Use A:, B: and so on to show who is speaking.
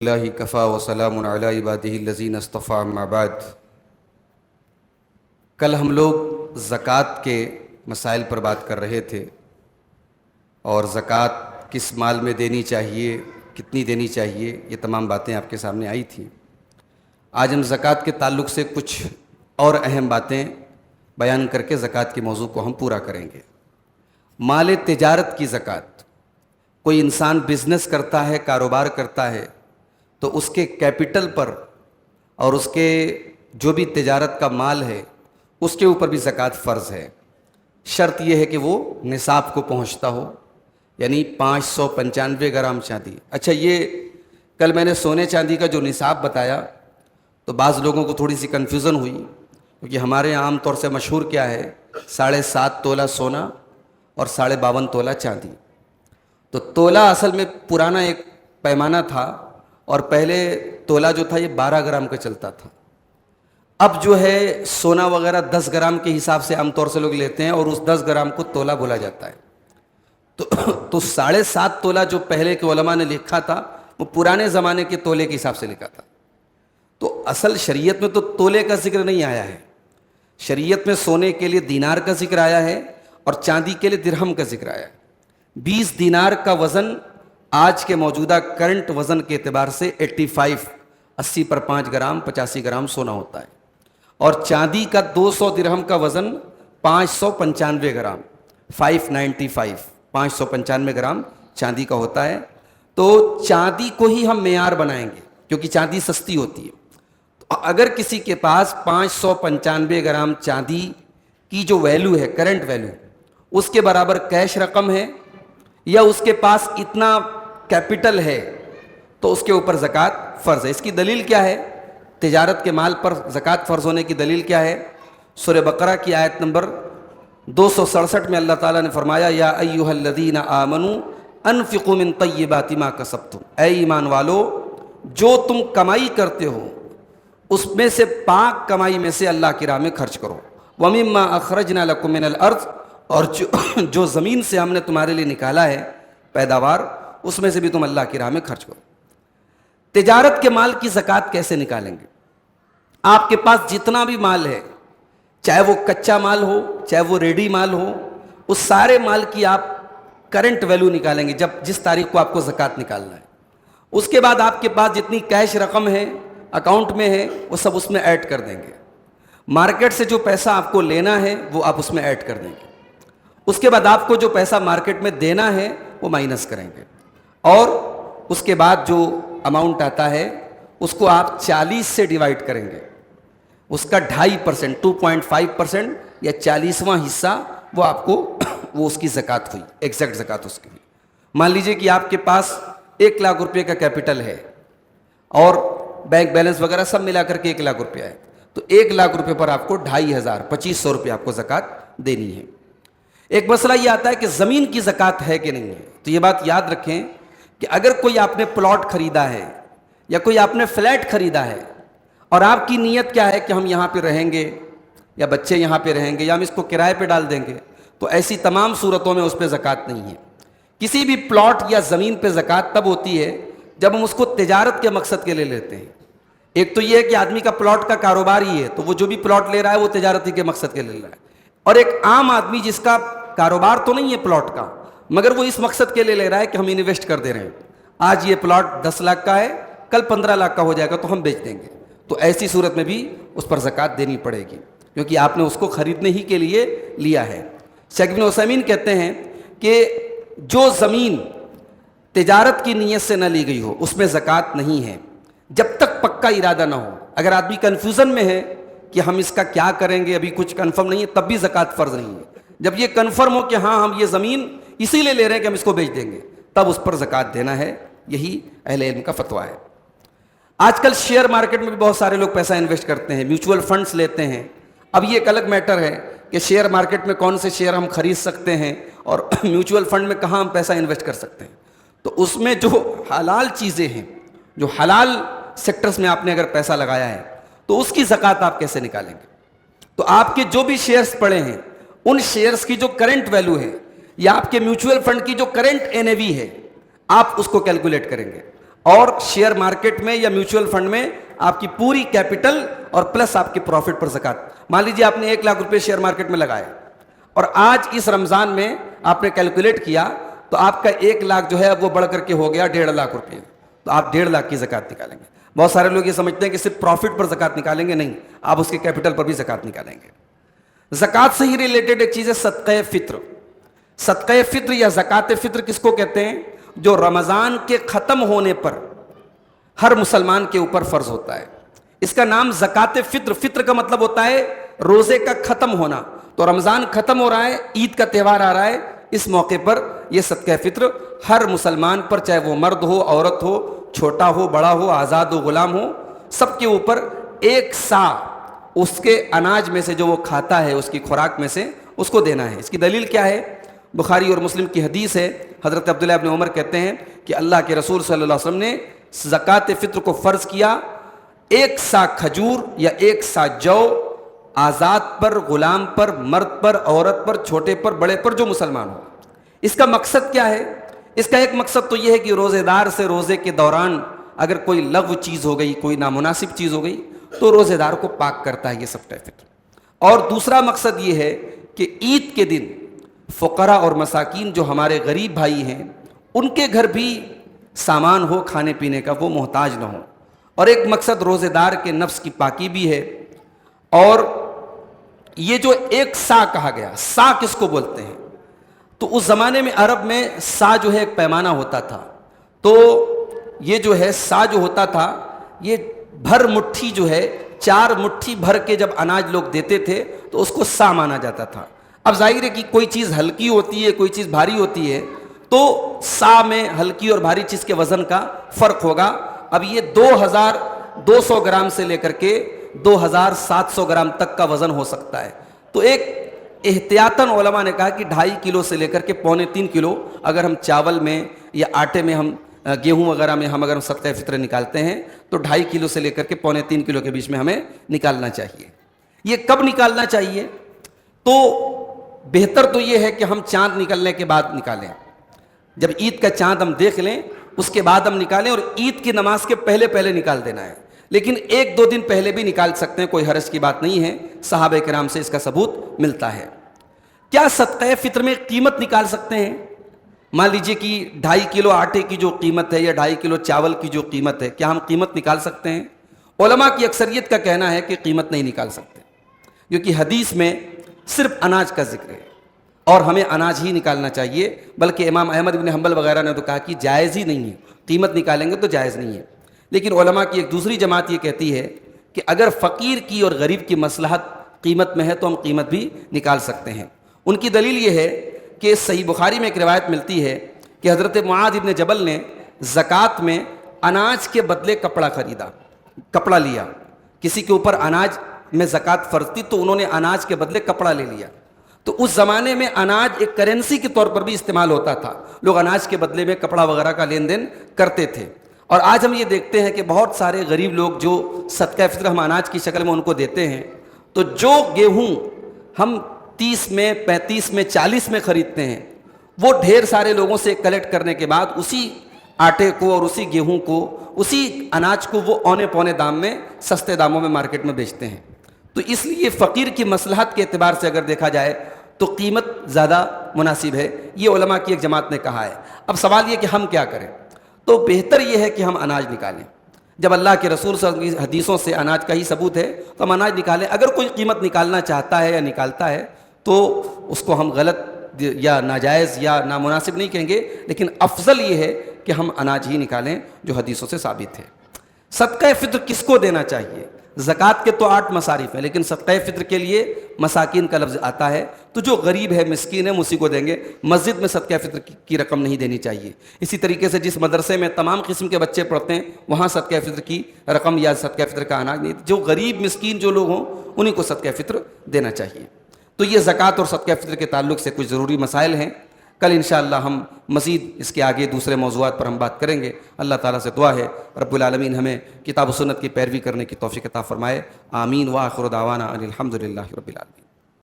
A: اللہ کفا وسلام علی عبادہ الذین اصطفیٰ اما بعد۔ کل ہم لوگ زکوٰۃ کے مسائل پر بات کر رہے تھے اور زکوٰۃ کس مال میں دینی چاہیے، کتنی دینی چاہیے، یہ تمام باتیں آپ کے سامنے آئی تھیں۔ آج ہم زکوٰۃ کے تعلق سے کچھ اور اہم باتیں بیان کر کے زکوٰۃ کے موضوع کو ہم پورا کریں گے۔ مال تجارت کی زکوٰۃ، کوئی انسان بزنس کرتا ہے، کاروبار کرتا ہے تو اس کے کیپٹل پر اور اس کے جو بھی تجارت کا مال ہے اس کے اوپر بھی زکوٰۃ فرض ہے۔ شرط یہ ہے کہ وہ نصاب کو پہنچتا ہو، یعنی 595 گرام چاندی۔ اچھا، یہ کل میں نے سونے چاندی کا جو نصاب بتایا تو بعض لوگوں کو تھوڑی سی کنفیوژن ہوئی، کیونکہ ہمارے عام طور سے مشہور کیا ہے، 7.5 تولہ سونا اور 52.5 تولہ چاندی۔ تو تولہ اصل میں پرانا ایک پیمانہ تھا، اور پہلے تولہ جو تھا یہ 12 گرام کا چلتا تھا۔ اب جو ہے سونا وغیرہ 10 گرام کے حساب سے عام طور سے لوگ لیتے ہیں، اور اس 10 گرام کو تولہ بولا جاتا ہے۔ تو 7.5 تولہ جو پہلے کے علماء نے لکھا تھا وہ پرانے زمانے کے تولے کے حساب سے لکھا تھا۔ تو اصل شریعت میں تو تولے کا ذکر نہیں آیا ہے، شریعت میں سونے کے لیے دینار کا ذکر آیا ہے اور چاندی کے لیے درہم کا ذکر آیا ہے۔ 20 دینار کا وزن آج کے موجودہ کرنٹ وزن کے اعتبار سے 80 پر 5 گرام 85 گرام سونا ہوتا ہے، اور چاندی کا 200 درہم کا وزن 595 گرام 595 گرام چاندی کا ہوتا ہے۔ تو چاندی کو ہی ہم معیار بنائیں گے کیونکہ چاندی سستی ہوتی ہے۔ تو اگر کسی کے پاس 595 گرام چاندی کی جو ویلیو ہے، کرنٹ ویلیو، اس کے برابر کیش رقم ہے، یا اس کے پاس اتنا کیپٹل ہے، تو اس کے اوپر زکوٰۃ فرض ہے۔ اس کی دلیل کیا ہے؟ تجارت کے مال پر زکوٰۃ فرض ہونے کی دلیل کیا ہے؟ سورہ بقرہ کی آیت نمبر 267 میں اللہ تعالیٰ نے فرمایا، یا ایھا الذین آمنوا انفقوا من طیبات ما کسبتم، اے ایمان والو جو تم کمائی کرتے ہو اس میں سے پاک کمائی میں سے اللہ کی راہ میں خرچ کرو، ومما اخرجنا لکم من الارض، اور جو زمین سے ہم نے تمہارے لیے نکالا ہے پیداوار، اس میں سے بھی تم اللہ کی راہ میں خرچ کرو۔ تجارت کے مال کی زکوٰۃ کیسے نکالیں گے؟ آپ کے پاس جتنا بھی مال ہے، چاہے وہ کچا مال ہو چاہے وہ ریڈی مال ہو، اس سارے مال کی آپ کرنٹ ویلیو نکالیں گے جس تاریخ کو آپ کو زکوٰۃ نکالنا ہے۔ اس کے بعد آپ کے پاس جتنی کیش رقم ہے اکاؤنٹ میں ہے وہ سب اس میں ایڈ کر دیں گے۔ مارکیٹ سے جو پیسہ آپ کو لینا ہے وہ آپ اس میں ایڈ کر دیں گے۔ اس کے بعد آپ کو جو پیسہ مارکیٹ میں دینا ہے وہ مائنس کریں گے، اور اس کے بعد جو اماؤنٹ آتا ہے اس کو آپ 40 سے ڈیوائڈ کریں گے، اس کا 2.5% 2.5% یا 40واں حصہ وہ آپ کو وہ اس کی زکوٰۃ ہوئی، ایگزیکٹ زکوٰۃ اس کی ہوئی۔ مان لیجئے کہ آپ کے پاس 1 لاکھ روپے کا کیپٹل ہے اور بینک بیلنس وغیرہ سب ملا کر کے 1 لاکھ روپیہ ہے، تو 1 لاکھ روپے پر آپ کو 2500 روپے آپ کو زکوٰۃ دینی ہے۔ ایک مسئلہ یہ آتا ہے کہ زمین کی زکوٰۃ ہے کہ نہیں ہے، تو یہ بات یاد رکھیں کہ اگر کوئی آپ نے پلاٹ خریدا ہے یا کوئی آپ نے فلیٹ خریدا ہے، اور آپ کی نیت کیا ہے کہ ہم یہاں پہ رہیں گے یا بچے یہاں پہ رہیں گے یا ہم اس کو کرائے پہ ڈال دیں گے، تو ایسی تمام صورتوں میں اس پہ زکوٰۃ نہیں ہے۔ کسی بھی پلاٹ یا زمین پہ زکوٰۃ تب ہوتی ہے جب ہم اس کو تجارت کے مقصد کے لیے لیتے ہیں۔ ایک تو یہ ہے کہ آدمی کا پلاٹ کا کاروبار ہی ہے، تو وہ جو بھی پلاٹ لے رہا ہے وہ تجارتی کے مقصد کے لیے لے رہا ہے، اور ایک عام آدمی جس کا کاروبار تو نہیں ہے پلاٹ کا، مگر وہ اس مقصد کے لیے لے رہا ہے کہ ہم انویسٹ کر دے رہے ہیں، آج یہ پلاٹ 10 لاکھ کا ہے، کل 15 لاکھ کا ہو جائے گا تو ہم بیچ دیں گے، تو ایسی صورت میں بھی اس پر زکوٰۃ دینی پڑے گی، کیونکہ آپ نے اس کو خریدنے ہی کے لیے لیا ہے۔ شیخ ابن عثیمین کہتے ہیں کہ جو زمین تجارت کی نیت سے نہ لی گئی ہو اس میں زکوٰۃ نہیں ہے جب تک پکا ارادہ نہ ہو۔ اگر آدمی کنفیوژن میں ہے کہ ہم اس کا کیا کریں گے، ابھی کچھ کنفرم نہیں ہے، تب بھی زکوٰۃ فرض نہیں ہے۔ جب یہ کنفرم ہو کہ ہاں ہم یہ زمین اسی لیے لے رہے ہیں کہ ہم اس کو بیچ دیں گے، تب اس پر زکوٰۃ دینا ہے۔ یہی اہل علم کا فتویٰ ہے۔ آج کل شیئر مارکیٹ میں بھی بہت سارے لوگ پیسہ انویسٹ کرتے ہیں، میوچول فنڈز لیتے ہیں۔ اب یہ ایک الگ میٹر ہے کہ شیئر مارکیٹ میں کون سے شیئر ہم خرید سکتے ہیں اور میوچول فنڈ میں کہاں ہم پیسہ انویسٹ کر سکتے ہیں۔ تو اس میں جو حلال چیزیں ہیں، جو حلال سیکٹرز میں آپ نے اگر پیسہ لگایا ہے تو اس کی زکوٰۃ آپ کیسے نکالیں گے؟ تو آپ کے جو بھی شیئرز پڑے ہیں ان شیئرز کی جو کرنٹ ویلیو ہے، یا آپ کے میوچول فنڈ کی جو کرنٹ NAV ہے، آپ اس کو کیلکولیٹ کریں گے، اور شیئر مارکیٹ میں یا میوچول فنڈ میں آپ کی پوری کیپٹل اور پلس آپ کی پروفٹ پر زکات. مان لیجیے آپ نے 1 لاکھ روپے شیئر مارکیٹ میں لگائے اور آج اس رمضان میں آپ نے کیلکولیٹ کیا تو آپ کا 1 لاکھ جو ہے وہ بڑھ کر کے ہو گیا 1.5 لاکھ روپے, تو آپ 1.5 لاکھ کی زکات نکالیں گے. بہت سارے لوگ یہ سمجھتے ہیں کہ صرف پروفٹ پر زکات نکالیں گے, نہیں, آپ اس کے کیپٹل پر بھی زکات نکالیں گے. زکات سے ہی ریلیٹڈ ایک چیز ہے صدقہ فطر. صدقہ فطر یا زکات فطر کس کو کہتے ہیں؟ جو رمضان کے ختم ہونے پر ہر مسلمان کے اوپر فرض ہوتا ہے. اس کا نام زکات فطر. فطر کا مطلب ہوتا ہے روزے کا ختم ہونا. تو رمضان ختم ہو رہا ہے, عید کا تہوار آ رہا ہے, اس موقع پر یہ صدقہ فطر ہر مسلمان پر, چاہے وہ مرد ہو, عورت ہو, چھوٹا ہو, بڑا ہو, آزاد ہو, غلام ہو, سب کے اوپر 1 سا اس کے اناج میں سے جو وہ کھاتا ہے, اس کی خوراک میں سے اس کو دینا ہے. اس کی دلیل کیا ہے؟ بخاری اور مسلم کی حدیث ہے. حضرت عبداللہ ابن عمر کہتے ہیں کہ اللہ کے رسول صلی اللہ علیہ وسلم نے زکات فطر کو فرض کیا 1 سا کھجور یا 1 سا جو, آزاد پر, غلام پر, مرد پر, عورت پر, چھوٹے پر, بڑے پر, جو مسلمان ہو. اس کا مقصد کیا ہے؟ اس کا ایک مقصد تو یہ ہے کہ روزے دار سے روزے کے دوران اگر کوئی لغو چیز ہو گئی, کوئی نامناسب چیز ہو گئی, تو روزے دار کو پاک کرتا ہے یہ صدقہ فطر. اور دوسرا مقصد یہ ہے کہ عید کے دن فقراء اور مساکین جو ہمارے غریب بھائی ہیں, ان کے گھر بھی سامان ہو کھانے پینے کا, وہ محتاج نہ ہو. اور ایک مقصد روزے دار کے نفس کی پاکی بھی ہے. اور یہ جو 1 سا کہا گیا, سا کس کو بولتے ہیں؟ تو اس زمانے میں عرب میں سا جو ہے ایک پیمانہ ہوتا تھا. تو یہ جو ہے سا جو ہوتا تھا, یہ بھر مٹھی جو ہے, 4 مٹھی بھر کے جب اناج لوگ دیتے تھے تو اس کو سا مانا جاتا تھا. اب ظاہر ہے کہ کوئی چیز ہلکی ہوتی ہے, کوئی چیز بھاری ہوتی ہے, تو سا میں ہلکی اور بھاری چیز کے وزن کا فرق ہوگا. اب یہ 2200 گرام سے لے کر کے 2700 گرام تک کا وزن ہو سکتا ہے. تو ایک احتیاطاً علماء نے کہا کہ 2.5 کلو سے لے کر کے 2.25 کلو اگر ہم چاول میں یا آٹے میں, ہم گیہوں وغیرہ میں اگر ہم صدقہ فطر نکالتے ہیں تو 2.5 کلو سے لے کر کے 2.25 کلو کے بیچ میں ہمیں نکالنا چاہیے. یہ کب نکالنا چاہیے؟ تو بہتر تو یہ ہے کہ ہم چاند نکلنے کے بعد نکالیں. جب عید کا چاند ہم دیکھ لیں اس کے بعد ہم نکالیں, اور عید کی نماز کے پہلے نکال دینا ہے. لیکن 1-2 دن پہلے بھی نکال سکتے ہیں, کوئی حرج کی بات نہیں ہے. صحابہ کرام سے اس کا ثبوت ملتا ہے. کیا صدقہ فطر میں قیمت نکال سکتے ہیں؟ مان لیجئے کہ 2.5 کلو آٹے کی جو قیمت ہے یا 2.5 کلو چاول کی جو قیمت ہے, کیا ہم قیمت نکال سکتے ہیں؟ علماء کی اکثریت کا کہنا ہے کہ قیمت نہیں نکال سکتے, کیونکہ حدیث میں صرف اناج کا ذکر ہے اور ہمیں اناج ہی نکالنا چاہیے. بلکہ امام احمد بن حنبل وغیرہ نے تو کہا کہ جائز ہی نہیں ہے, قیمت نکالیں گے تو جائز نہیں ہے. لیکن علماء کی ایک دوسری جماعت یہ کہتی ہے کہ اگر فقیر کی اور غریب کی مصلحت قیمت میں ہے تو ہم قیمت بھی نکال سکتے ہیں. ان کی دلیل یہ ہے کہ صحیح بخاری میں ایک روایت ملتی ہے کہ حضرت معاذ ابن جبل نے زکوٰۃ میں اناج کے بدلے کپڑا لیا. کسی کے اوپر اناج میں زکوٰۃ فرض تھی تو انہوں نے اناج کے بدلے کپڑا لے لیا. تو اس زمانے میں اناج ایک کرنسی کے طور پر بھی استعمال ہوتا تھا, لوگ اناج کے بدلے میں کپڑا وغیرہ کا لین دین کرتے تھے. اور آج ہم یہ دیکھتے ہیں کہ بہت سارے غریب لوگ جو صدقہ فطر ہم اناج کی شکل میں ان کو دیتے ہیں, تو جو گیہوں ہم 30 میں 35 میں 40 میں خریدتے ہیں, وہ ڈھیر سارے لوگوں سے کلیکٹ کرنے کے بعد اسی آٹے کو اور اسی گیہوں کو, اسی اناج کو وہ اونے پونے دام میں, سستے داموں میں مارکیٹ میں بیچتے ہیں. تو اس لیے فقیر کی مصلحت کے اعتبار سے اگر دیکھا جائے تو قیمت زیادہ مناسب ہے, یہ علماء کی ایک جماعت نے کہا ہے. اب سوال یہ کہ ہم کیا کریں؟ تو بہتر یہ ہے کہ ہم اناج نکالیں. جب اللہ کے رسول صلی اللہ علیہ وسلم کی حدیثوں سے اناج کا ہی ثبوت ہے تو ہم اناج نکالیں. اگر کوئی قیمت نکالنا چاہتا ہے یا نکالتا ہے تو اس کو ہم غلط یا ناجائز یا نامناسب نہیں کہیں گے, لیکن افضل یہ ہے کہ ہم اناج ہی نکالیں جو حدیثوں سے ثابت ہے. صدقہ فطر کس کو دینا چاہیے؟ زکوٰۃ کے تو 8 مصارف ہیں, لیکن صدقہ فطر کے لیے مساکین کا لفظ آتا ہے, تو جو غریب ہے, مسکین ہے, اسی کو دیں گے. مسجد میں صدقہ فطر کی رقم نہیں دینی چاہیے. اسی طریقے سے جس مدرسے میں تمام قسم کے بچے پڑھتے ہیں وہاں صدقہ فطر کی رقم یا صدقہ فطر کا اناج نہیں. جو غریب مسکین جو لوگ ہوں انہیں کو صدقہ فطر دینا چاہیے. تو یہ زکوٰۃ اور صدقہ فطر کے تعلق سے کچھ ضروری مسائل ہیں. کل انشاءاللہ ہم مزید اس کے آگے دوسرے موضوعات پر ہم بات کریں گے. اللہ تعالیٰ سے دعا ہے رب العالمین ہمیں کتاب و سنت کی پیروی کرنے کی توفیق عطا فرمائے. آمین. وآخر دعوانا ان الحمد للہ رب العالمین.